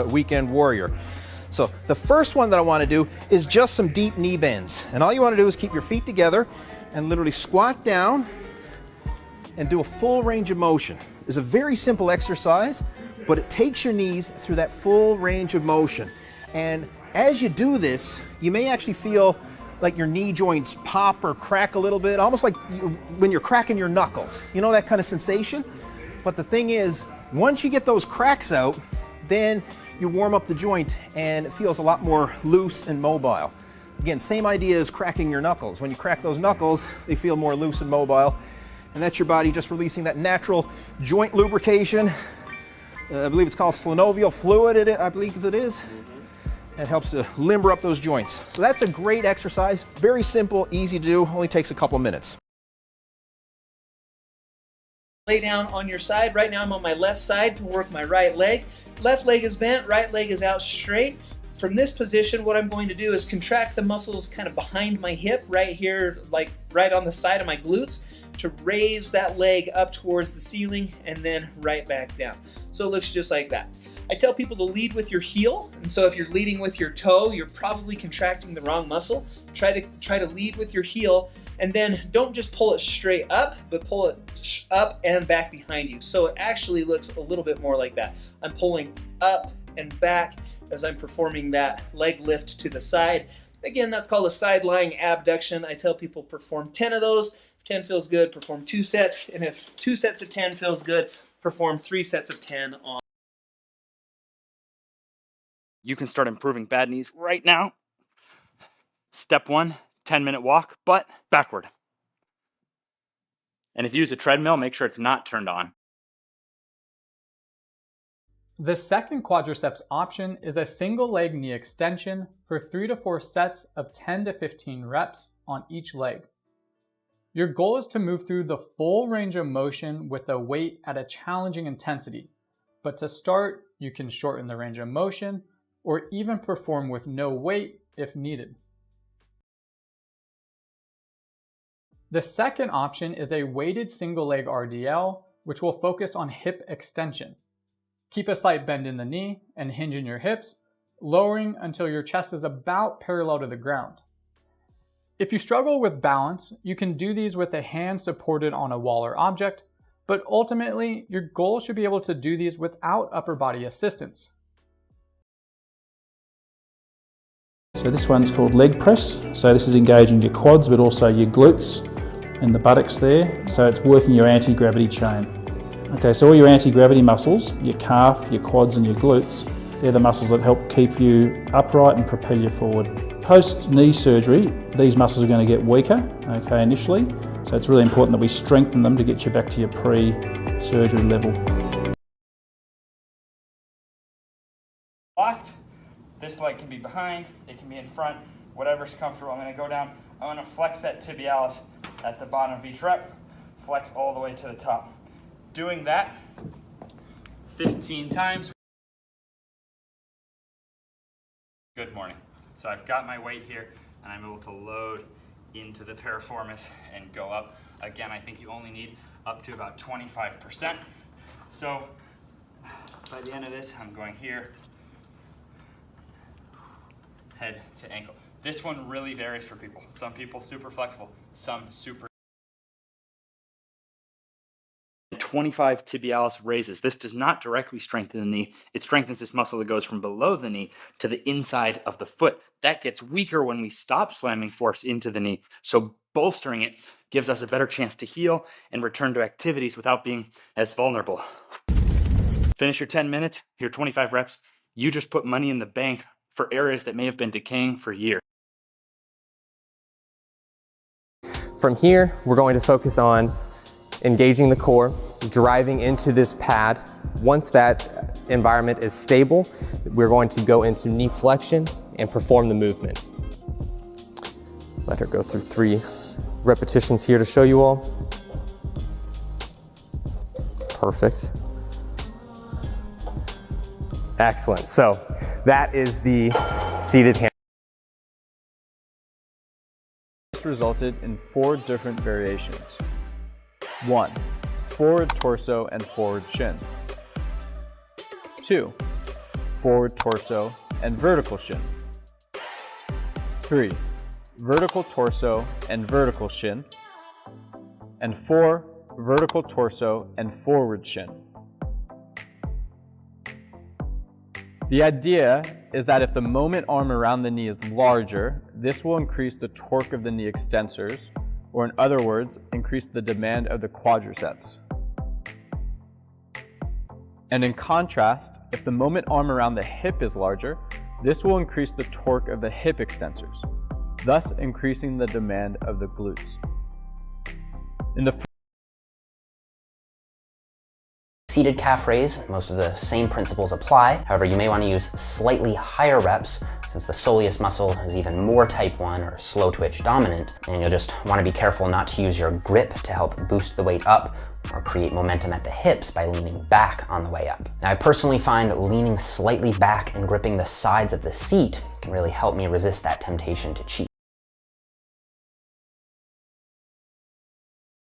weekend warrior. So the first one that I want to do is just some deep knee bends. And all you want to do is keep your feet together and literally squat down and do a full range of motion. It's a very simple exercise, but it takes your knees through that full range of motion. And as you do this, you may actually feel like your knee joints pop or crack a little bit, almost like when you're cracking your knuckles. You know that kind of sensation? But the thing is, once you get those cracks out, then you warm up the joint and it feels a lot more loose and mobile. Again, same idea as cracking your knuckles. When you crack those knuckles, they feel more loose and mobile. And that's your body just releasing that natural joint lubrication. I believe it's called synovial fluid, I believe it is. It helps to limber up those joints. So that's a great exercise. Very simple, easy to do, only takes a couple minutes. Lay down on your side. Right now I'm on my left side to work my right leg. Left leg is bent, right leg is out straight. From this position, what I'm going to do is contract the muscles kind of behind my hip, right here, like right on the side of my glutes, to raise that leg up towards the ceiling and then right back down. So it looks just like that. I tell people to lead with your heel, and so if you're leading with your toe, you're probably contracting the wrong muscle. Try to lead with your heel, and then don't just pull it straight up, but pull it up and back behind you. So it actually looks a little bit more like that. I'm pulling up and back as I'm performing that leg lift to the side. Again, that's called a side lying abduction. I tell people perform 10 of those. If 10 feels good, perform 2 sets. And if 2 sets of 10 feels good, perform 3 sets of 10 on. You can start improving bad knees right now. Step 1, 10-minute walk, but backward. And if you use a treadmill, make sure it's not turned on. The second quadriceps option is a single leg knee extension for 3 to 4 sets of 10 to 15 reps on each leg. Your goal is to move through the full range of motion with a weight at a challenging intensity. But to start, you can shorten the range of motion or even perform with no weight if needed. The second option is a weighted single leg RDL, which will focus on hip extension. Keep a slight bend in the knee and hinge in your hips, lowering until your chest is about parallel to the ground. If you struggle with balance, you can do these with a hand supported on a wall or object, but ultimately, your goal should be able to do these without upper body assistance. So this one's called leg press. So this is engaging your quads, but also your glutes and the buttocks there. So it's working your anti-gravity chain. Okay, so all your anti-gravity muscles, your calf, your quads and your glutes, they're the muscles that help keep you upright and propel you forward. Post knee surgery, these muscles are going to get weaker, okay, initially. So it's really important that we strengthen them to get you back to your pre-surgery level. Locked. This leg can be behind, it can be in front, whatever's comfortable. I'm going to go down, I'm going to flex that tibialis at the bottom of each rep, flex all the way to the top. Doing that 15 times. Good morning. So I've got my weight here and I'm able to load into the piriformis and go up. Again, I think you only need up to about 25%. So by the end of this, I'm going here, head to ankle. This one really varies for people. Some people super flexible, some super. 25 tibialis raises. This does not directly strengthen the knee. It strengthens this muscle that goes from below the knee to the inside of the foot. That gets weaker when we stop slamming force into the knee. So bolstering it gives us a better chance to heal and return to activities without being as vulnerable. Finish your 10 minutes, your 25 reps. You just put money in the bank for areas that may have been decaying for years. From here, we're going to focus on engaging the core, driving into this pad. Once that environment is stable, we're going to go into knee flexion and perform the movement. Let her go through 3 repetitions here to show you all. Perfect. Excellent. So that is the seated hand. This resulted in 4 different variations. 1. Forward torso and forward shin. 2. forward torso and vertical shin. 3. Vertical torso and vertical shin. And 4. Vertical torso and forward shin. The idea is that if the moment arm around the knee is larger, this will increase the torque of the knee extensors, or in other words, increase the demand of the quadriceps. And in contrast, if the moment arm around the hip is larger, this will increase the torque of the hip extensors, thus increasing the demand of the glutes. In the seated calf raise, most of the same principles apply. However, you may want to use slightly higher reps since the soleus muscle is even more type 1 or slow twitch dominant, and you'll just want to be careful not to use your grip to help boost the weight up or create momentum at the hips by leaning back on the way up. Now, I personally find leaning slightly back and gripping the sides of the seat can really help me resist that temptation to cheat.